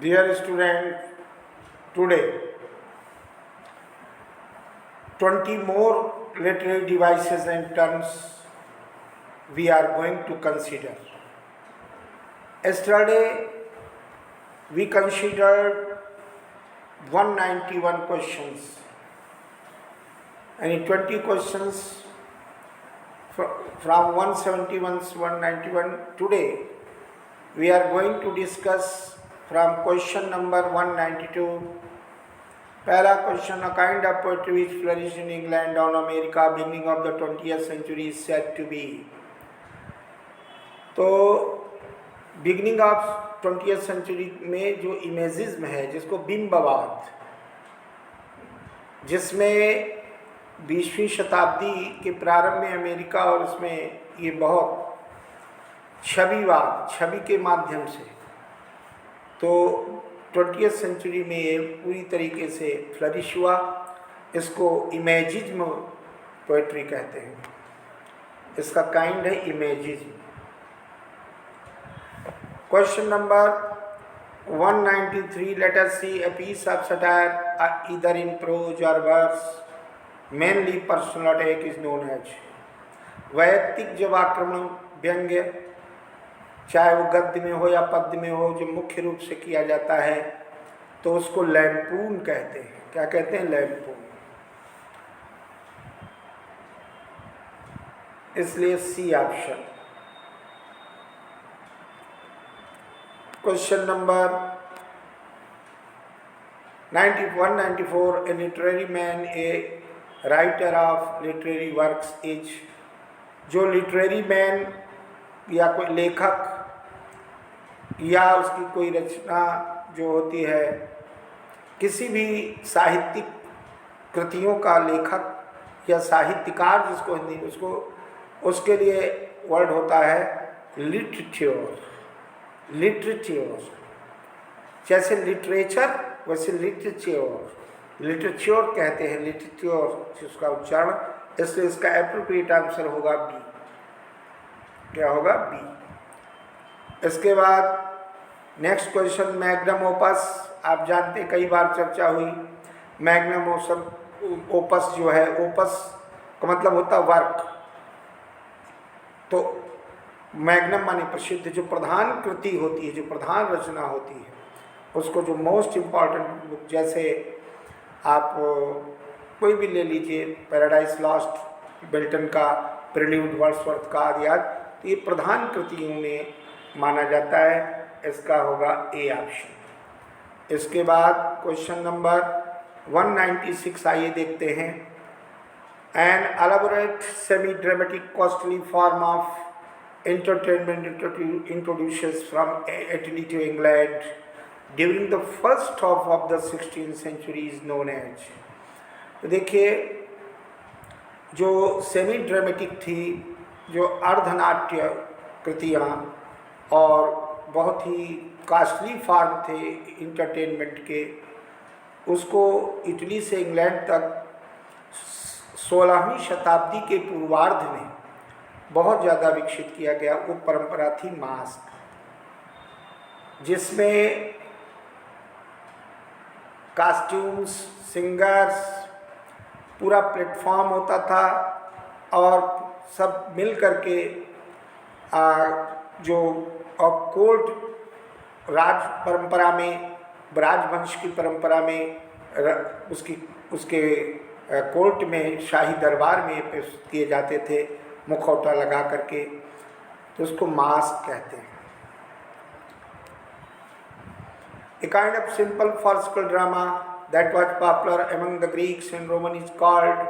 Dear student, today 20 more literary devices and terms we are going to consider. Yesterday we considered 191 questions and in 20 questions from 171 to 191. Today we are going to discuss from question number 192. पहला question, a kind of poetry which flourished in England on America beginning of the 20th century is said to be. तो beginning of 20th century में जो imagism है, जिसको बिंबवाद, जिसमें 20वीं शताब्दी के प्रारंभ में अमेरिका और उसमें ये बहुत छविवाद, छवि के माध्यम से, तो 20th सेंचुरी में ये पूरी तरीके से फ्लरिश हुआ। इसको इमेजिज्म पोएट्री कहते हैं। इसका काइंड है imagism. Question number 193, let us see a piece of satire either in prose और verse, mainly personal attack is known as. वैयक्तिक जब आक्रमण, व्यंग्य, चाहे वो गद्य में हो या पद्य में हो, जो मुख्य रूप से किया जाता है तो उसको लैम्पून कहते हैं। क्या कहते हैं? लैम्पून। इसलिए C option. Question number 194, a literary man a writer of literary works is. जो लिटरेरी मैन या कोई लेखक या उसकी कोई रचना जो होती है, किसी भी साहित्यिक कृतियों का लेखक या साहित्यकार जिसको हिंदी में, उसको उसके लिए वर्ड होता है लिटरेचर। लिटरेचर जैसे लिटरेचर वैसे लिटरेचर, लिटरेचर कहते हैं, लिटरेचर जिसका उच्चारण, इसलिए इसका एप्रोप्रिएट आंसर होगा बी। क्या होगा? बी। इसके बाद नेक्स्ट क्वेश्चन, मैग्नम ओपस। आप जानते हैं, कई बार चर्चा हुई, मैग्नम ओपस जो है, ओपस का मतलब होता है वर्क, तो मैग्नम माने प्रसिद्ध, जो प्रधान कृति होती है, जो प्रधान रचना होती है, उसको जो मोस्ट इम्पॉर्टेंट बुक, जैसे आप कोई भी ले लीजिए, पैराडाइज लॉस्ट मिल्टन का, प्रेल्यूड वर्ड्सवर्थ का आदि आदि, तो ये प्रधान कृतियों में माना जाता है। इसका होगा ए ऑप्शन। इसके बाद क्वेश्चन नंबर 196 आइए देखते हैं। An elaborate semi dramatic costly form of entertainment introduces from Italy to England during the first half of the 16th century is known as. तो देखिए, जो सेमी ड्रामेटिक थी, जो अर्धनाट्य कृतियाँ और बहुत ही कास्टली फॉर्म थे इंटरटेनमेंट के, उसको इटली से इंग्लैंड तक 16वीं शताब्दी के पूर्वार्ध में बहुत ज़्यादा विकसित किया गया। वो परंपरा थी मास्क, जिसमें कॉस्ट्यूम्स, सिंगर्स, पूरा प्लेटफॉर्म होता था और सब मिल करके जो कोर्ट राज परंपरा में, राजवंश की परंपरा में उसके कोर्ट में, शाही दरबार में पेश किए जाते थे मुखौटा लगा करके, तो उसको मास्क कहते हैं। A kind of simple farcical drama that was popular among the Greeks and Romans is called।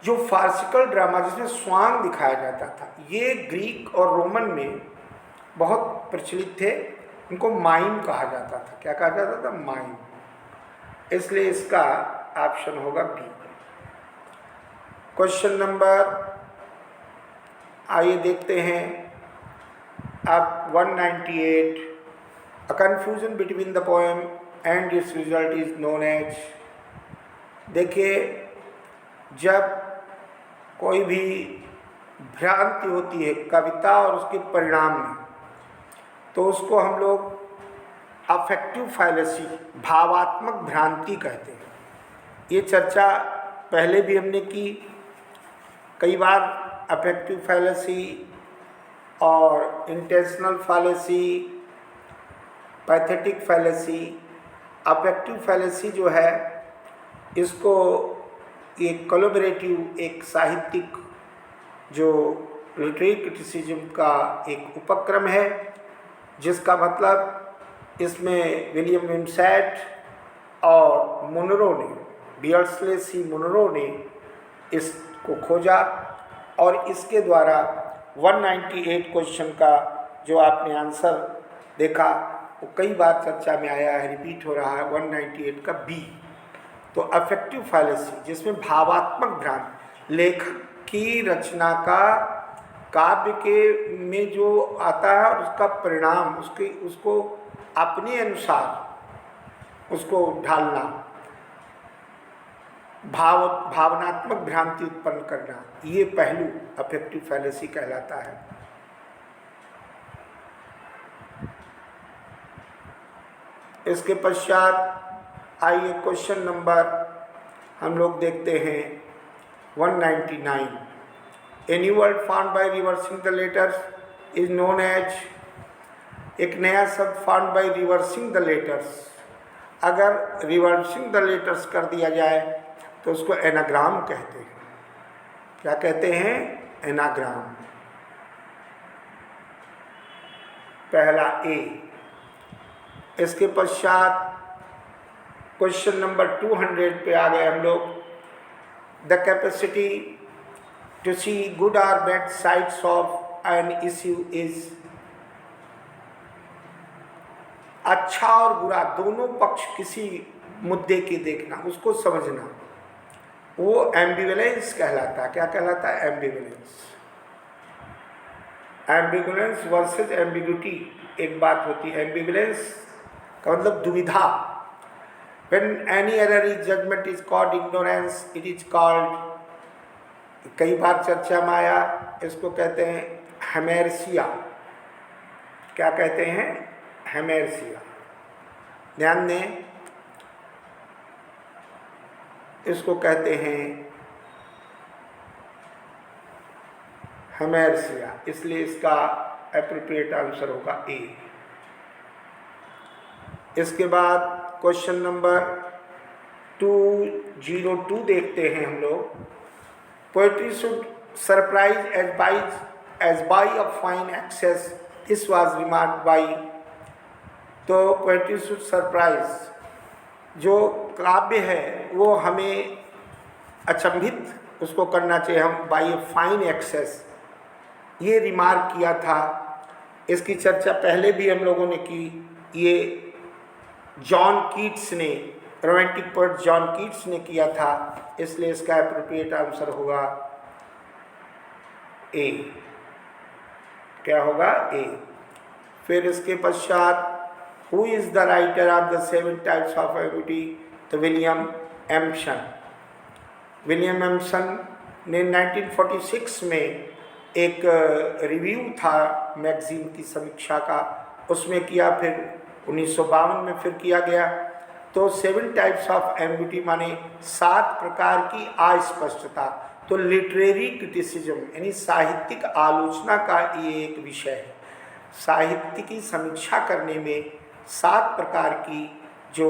जो फार्सिकल ड्रामा जिसमें स्वांग दिखाया जाता था, ये ग्रीक और रोमन में बहुत प्रचलित थे। इनको माइम कहा जाता था। क्या कहा जाता था? माइम। इसलिए इसका ऑप्शन होगा बी। क्वेश्चन नंबर आइए देखते हैं अब 198, a confusion between the poem and its result is known as. देखिए, जब कोई भी भ्रांति होती है कविता और उसके परिणाम में, तो उसको हम लोग अफेक्टिव फैलेसी, भावात्मक भ्रांति कहते हैं। ये चर्चा पहले भी हमने की कई बार। अफेक्टिव फैलेसी और intentional fallacy, pathetic fallacy. Affective fallacy जो है, इसको एक कोलैबोरेटिव, एक साहित्यिक जो लिटरेरी क्रिटिसिज्म का एक उपक्रम है, जिसका मतलब इसमें विलियम विमसेट और मुनरो ने, बियर्डस्ले सी मुनरो ने इसको खोजा और इसके द्वारा 198 क्वेश्चन का जो आपने आंसर देखा वो कई बार चर्चा में आया है, रिपीट हो रहा है, 198 का बी। तो अफेक्टिव फैलेसी, जिसमें भावात्मक भ्रांति, लेखक की रचना का काव्य के में जो आता है उसका परिणाम, उसको अपने अनुसार उसको ढालना, भावनात्मक भ्रांति उत्पन्न करना, ये पहलू अफेक्टिव फैलेसी कहलाता है। इसके पश्चात आइए क्वेश्चन नंबर हम लोग देखते हैं 199। A new word found by reversing the letters is known as, एक नया शब्द found by reversing the letters, अगर रिवर्सिंग द लेटर्स कर दिया जाए तो उसको एनाग्राम कहते हैं। क्या कहते हैं? एनाग्राम। पहला ए। इसके पश्चात क्वेश्चन नंबर 200 पे आ गए हम लोग। The capacity to see good और bad sides of an issue is, अच्छा और बुरा दोनों पक्ष किसी मुद्दे की देखना, उसको समझना, वो एम्बिवेलेंस कहलाता है। क्या कहलाता है? एम्बिवेलेंस। एम्बिवेलेंस वर्सेस एम्बिग्यूटी एक बात होती है। एम्बिवेलेंस का मतलब दुविधा। When any error is judgment is called ignorance, it is called, कई बार चर्चा में आया, इसको कहते हैं हेमेरसिया। क्या कहते हैं? हेमेरसिया। ध्यान दें, इसको कहते हैं हेमेरसिया, इसलिए इसका एप्रोप्रिएट आंसर होगा ए। इसके बाद क्वेश्चन नंबर 202 देखते हैं हम लोग। Poetry should surprise as by a fine excess, this was remarked by. तो पोएट्री शुड सरप्राइज, जो काव्य है वो हमें अचंभित उसको करना चाहिए, हम बाई ए फाइन एक्सेस, ये रिमार्क किया था। इसकी चर्चा पहले भी हम लोगों ने की। ये जॉन कीट्स ने, रोमांटिक पोएट जॉन कीट्स ने किया था, इसलिए इसका एप्रोप्रिएट आंसर होगा ए। क्या होगा? ए। फिर इसके पश्चात who is the writer of the 7 types of ambiguity? तो विलियम एम्पसन। विलियम एम्पसन ने 1946 में एक रिव्यू था मैगजीन की समीक्षा का, उसमें किया, फिर 1952 में फिर किया गया। तो 7 टाइप्स ऑफ एम्बिग्यूटी माने 7 प्रकार की अस्पष्टता। तो लिटरेरी क्रिटिसिज्म यानी साहित्यिक आलोचना का ये एक विषय है। साहित्य की समीक्षा करने में 7 प्रकार की जो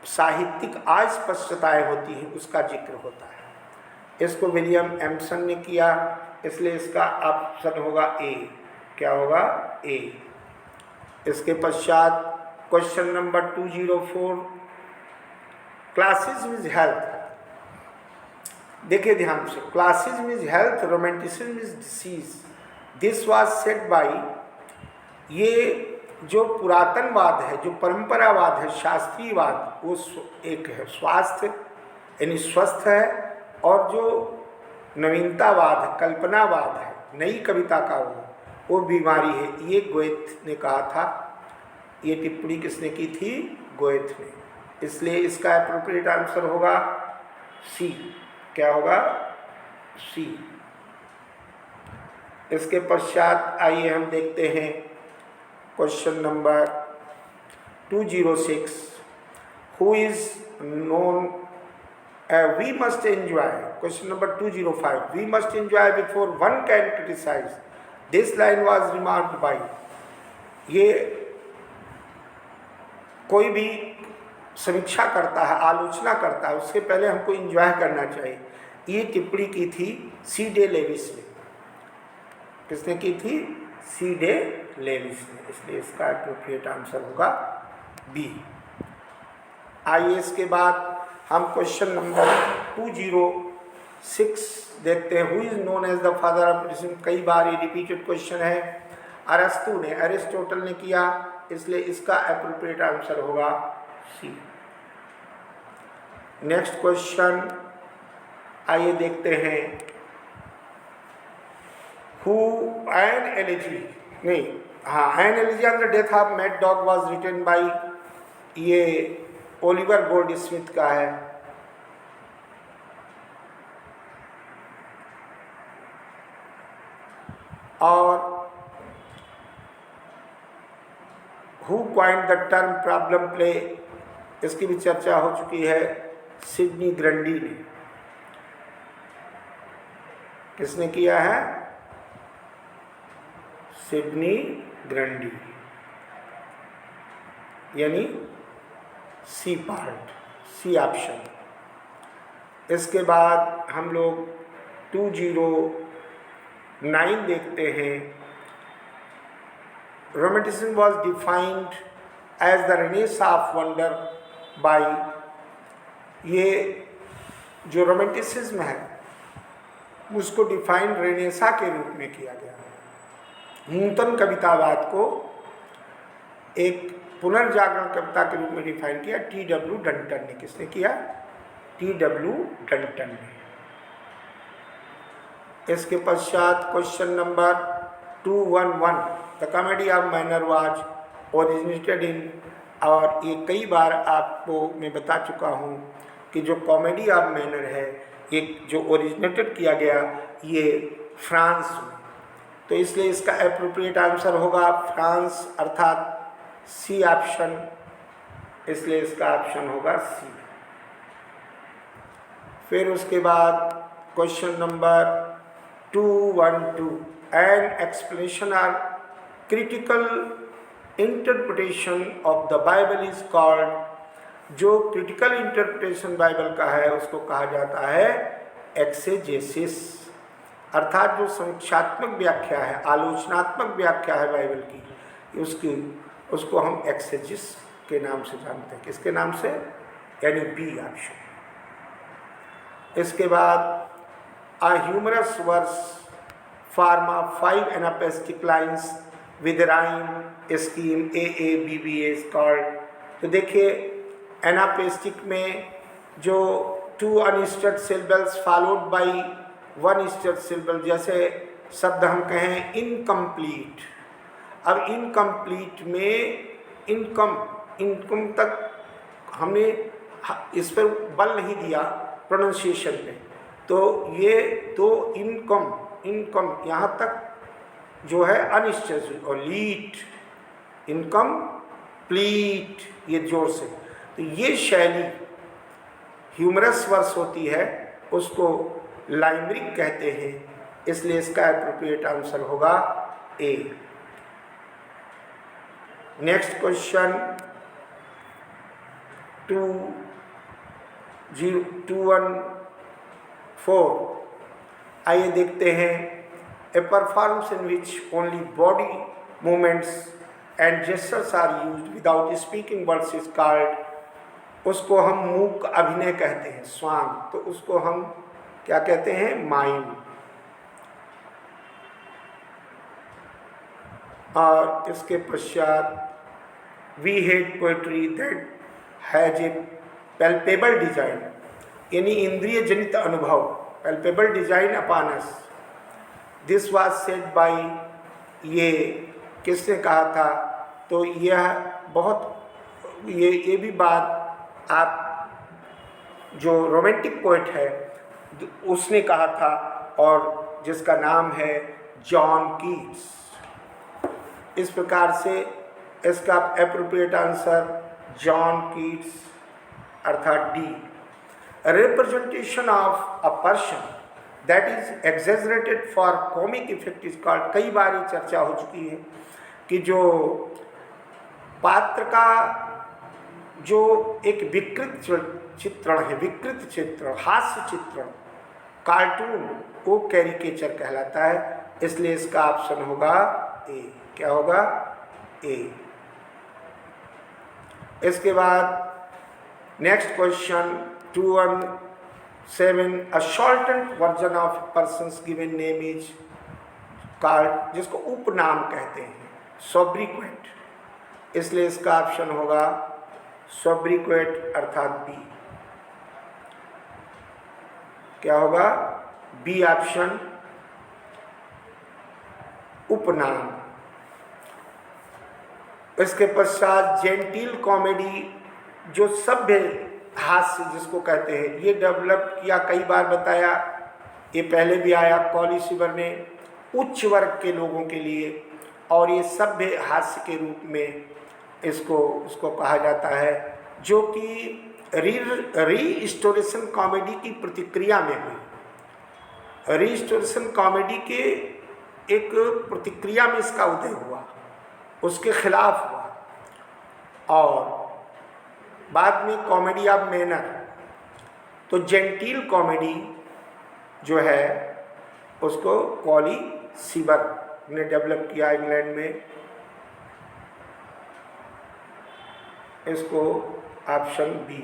साहित्यिक अस्पष्टताएं होती हैं उसका जिक्र होता है। इसको विलियम एम्पसन ने किया, इसलिए इसका ऑप्शन होगा ए। क्या होगा? ए। इसके पश्चात question number 204, classicism is health. देखिए ध्यान से, classicism is health, romanticism is disease, this was said by. ये जो पुरातनवाद है, जो परंपरावाद है, शास्त्रीयवाद, वो एक है स्वास्थ्य यानी स्वस्थ है, और जो नवीनतावाद है, कल्पनावाद है, नई कविता का वो बीमारी है। ये गोएथ ने कहा था। ये टिप्पणी किसने की थी? गोएथ ने। इसलिए इसका एप्रोप्रिएट आंसर होगा सी। क्या होगा? सी। इसके पश्चात आइए हम देखते हैं question number 206, who is known, we must enjoy, question number 205, we must enjoy before one can criticize, this line was remarked by, ये कोई भी समीक्षा करता है, आलोचना करता है, उससे पहले हमको एंजॉय करना चाहिए। ये टिप्पणी की थी सी डे लेविस ने। किसने की थी? सी डे लेविस ने। इसलिए इसका एप्रोप्रिएट आंसर होगा बी। आइए इसके बाद हम क्वेश्चन नंबर 206 देखते हैं। Who is known as the father of medicine. कई बार ये रिपीटेड क्वेश्चन है। अरस्तु ने, एरिस्टोटल ने किया, इसलिए इसका एप्रोप्रिएट आंसर होगा सी। नेक्स्ट क्वेश्चन आइए देखते हैं। हु एन एलिजी, नहीं, हाँ, an elegy on the death of mad dog was written by, ये ओलिवर गोल्ड स्मिथ का है। और who coined the term problem play, इसकी भी चर्चा हो चुकी है, सिडनी ग्रंडी ने। किसने किया है? सिडनी ग्रंडी, यानी सी पार्ट, सी ऑप्शन। इसके बाद हम लोग 209 देखते हैं। Romanticism was defined as the renaissance of wonder by, ये जो रोमेंटिसिज्म है उसको डिफाइन रेनेसां के रूप में किया गया। नूतन कवितावाद को एक पुनर्जागरण कविता के रूप में डिफाइन किया T.W. डंटन ने। किसने किया? T.W. डंटन ने। इसके पश्चात question number 211, the comedy of manner was originated in, और ये कई बार आपको मैं बता चुका हूँ कि जो कॉमेडी ऑफ मैनर है, एक जो ओरिजिनेटेड किया गया ये फ्रांस में, तो इसलिए इसका एप्रोप्रिएट आंसर होगा फ्रांस, अर्थात सी ऑप्शन। इसलिए इसका ऑप्शन होगा सी। फिर उसके बाद क्वेश्चन नंबर 212, एन एक्सप्लेनेशन और critical interpretation of the Bible is called, जो क्रिटिकल इंटरप्रिटेशन बाइबल का है उसको कहा जाता है एक्सेजेसिस, अर्थात जो समीक्षात्मक व्याख्या है, आलोचनात्मक व्याख्या है बाइबल की, उसको हम एक्सेजिस के नाम से जानते हैं। किसके नाम से? यानी बी ऑप्शन। इसके बाद a humorous verse form 5 anapestic lines with rhyme scheme AABB is called. तो देखिए एनापेस्टिक में जो 2 अनस्टड सिलेबल्स फॉलोड बाय 1 स्टड सिलेबल, जैसे शब्द हम कहें इनकम्प्लीट। अब इनकम्प्लीट में इनकम तक हमने इस पर बल नहीं दिया प्रोनाउंसिएशन में, तो ये दो इनकम यहाँ तक जो है अनिश्चित, और लीट, इनकम्प्लीट, ये जोर से। तो ये शैली ह्यूमरस वर्स होती है, उसको लाइमरिक कहते हैं। इसलिए इसका एप्रोप्रिएट आंसर होगा ए। नेक्स्ट क्वेश्चन 214, आइए देखते हैं। A performance in which only body movements and gestures are used without speaking words is called, उसको हम मूक अभिनय कहते हैं, स्वांग, तो उसको हम क्या कहते हैं? माइम। और इसके पश्चात we hate poetry that has a palpable design, यानी इंद्रिय जनित अनुभव, palpable design upon us. This was said by, ये किसने कहा था? तो यह बहुत, ये भी बात आप जो रोमांटिक पोएट है उसने कहा था, और जिसका नाम है जॉन कीट्स। इस प्रकार से इसका एप्रोप्रिएट आंसर जॉन कीट्स अर्थात D. Representation of a person that is exaggerated for comic effect is called. कई बार ये चर्चा हो चुकी है कि जो पात्र का जो एक विकृत चित्रण है, विकृत चित्रण, हास्य चित्रण, कार्टून, वो कैरिकेचर कहलाता है। इसलिए इसका ऑप्शन होगा ए। क्या होगा? ए। इसके बाद next question 217, a shortened version of persons given name is called, जिसको उपनाम कहते हैं, सोब्रिक्वेट। इसलिए इसका ऑप्शन होगा सोब्रिक्वेट अर्थात बी। क्या होगा? बी ऑप्शन, उपनाम। इसके पश्चात जेंटिल कॉमेडी, जो सभ्य हास्य जिसको कहते हैं, ये डेवलप किया, कई बार बताया, ये पहले भी आया कॉली सीवर ने, उच्च वर्ग के लोगों के लिए, और ये सभ्य हास्य के रूप में उसको कहा जाता है, जो कि रीस्टोरेशन कॉमेडी की प्रतिक्रिया में हुई। रीस्टोरेशन कॉमेडी के एक प्रतिक्रिया में इसका उदय हुआ, उसके खिलाफ हुआ, और बाद में कॉमेडी ऑफ मैनर। तो जेंटिल कॉमेडी जो है उसको कॉली सीवर ने डेवलप किया इंग्लैंड में। इसको option B,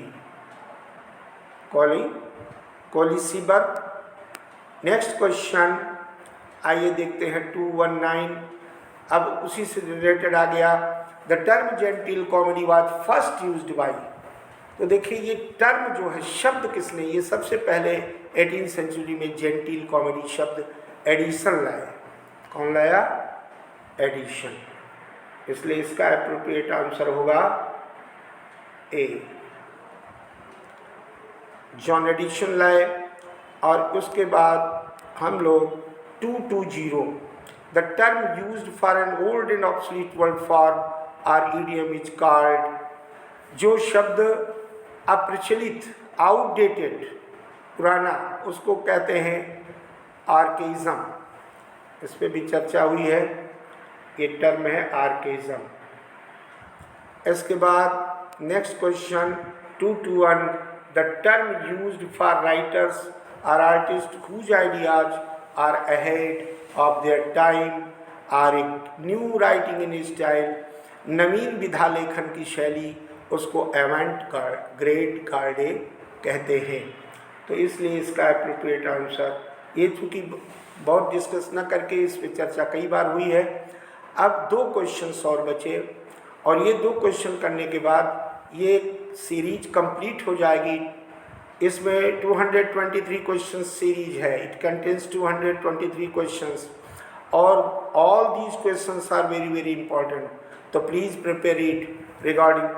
Colley Cibber. Next question आइए देखते हैं 219। अब उसी से रिलेटेड आ गया, the term genteel comedy was first used by. तो देखिए ये टर्म जो है, शब्द किसने, ये सबसे पहले 18वीं सेंचुरी में जेंटिल कॉमेडी शब्द एडिसन लाया। कौन लाया? एडिशन। इसलिए इसका एप्रोप्रिएट आंसर होगा ए, जॉन एडिशन लाए। और उसके बाद हम लोग 220, the term used for an old and obsolete word form or idiom is called. जो शब्द अप्रचलित, आउटडेटेड, पुराना, उसको कहते हैं आर्केइज्म। इस पे भी चर्चा हुई है, ये टर्म है आर्केइज्म। इसके बाद next question 221, the term used for writers or artists whose ideas are ahead of their time are a new writing in style. नवीन विधा लेखन की शैली, उसको एवेंट ग्रेट कार्डे कहते हैं। तो इसलिए इसका एप्रोप्रिएट आंसर, ये चूँकि बहुत डिस्कस न करके इस पर चर्चा कई बार हुई है। अब 2 क्वेश्चंस और बचे, और ये 2 क्वेश्चन करने के बाद ये सीरीज कंप्लीट हो जाएगी। इसमें 223 क्वेश्चन सीरीज है, इट कंटेन्स 223 क्वेश्चंस, और all these questions are very very important. तो please prepare it regarding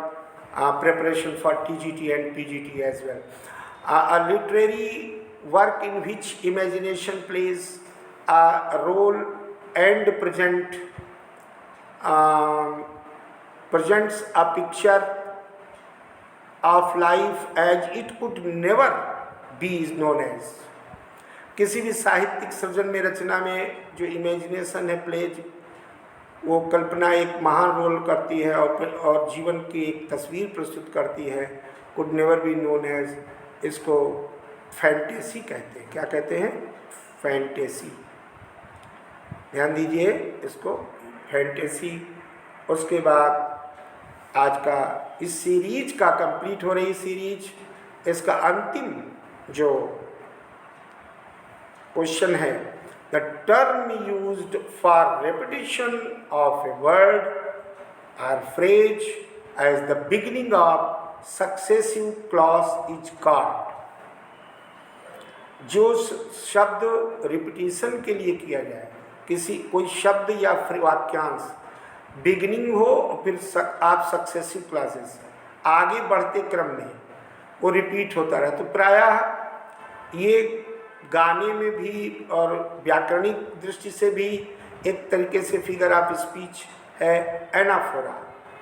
preparation for TGT and PGT as well. A literary work in which imagination plays a role and presents a picture of life as it could never be is known as। किसी भी साहित्यिक सृजन में, रचना में जो imagination है, pledge, वो कल्पना एक महान रोल करती है, और जीवन की एक तस्वीर प्रस्तुत करती है, could never be known as. इसको फैंटेसी कहते हैं। क्या कहते हैं? फैंटेसी। ध्यान दीजिए, इसको फैंटेसी। उसके बाद आज का इस सीरीज का कंप्लीट हो रही सीरीज, इसका अंतिम जो क्वेश्चन है, the term used for repetition of a word or phrase as the beginning of successive clause is called। जो शब्द रिपीटिशन के लिए किया जाए, कोई शब्द या वाक्यांश बिगिनिंग हो और फिर आप सक्सेसिव क्लासेस आगे बढ़ते क्रम में वो रिपीट होता रहे, तो प्रायः ये गाने में भी और व्याकरणिक दृष्टि से भी एक तरीके से फिगर ऑफ स्पीच है, एनाफोरा।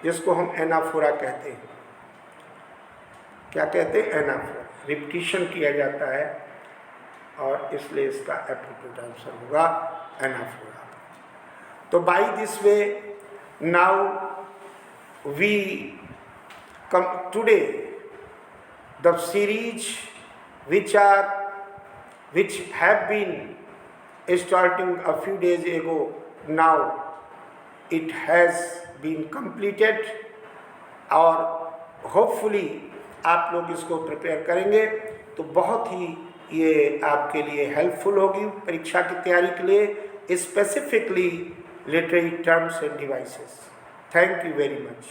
जिसको हम एनाफोरा कहते हैं। क्या कहते हैं? एनाफोरा। रिपीटिशन किया जाता है और इसलिए इसका एप्रोप्रिएट आंसर होगा एनाफोरा। तो by this way now we come today the series which have been starting a few days ago, now it has been completed और होपफुली आप लोग इसको प्रिपेयर करेंगे तो बहुत ही ये आपके लिए हेल्पफुल होगी परीक्षा की तैयारी के लिए, specifically literary terms end devices. Thank you very much.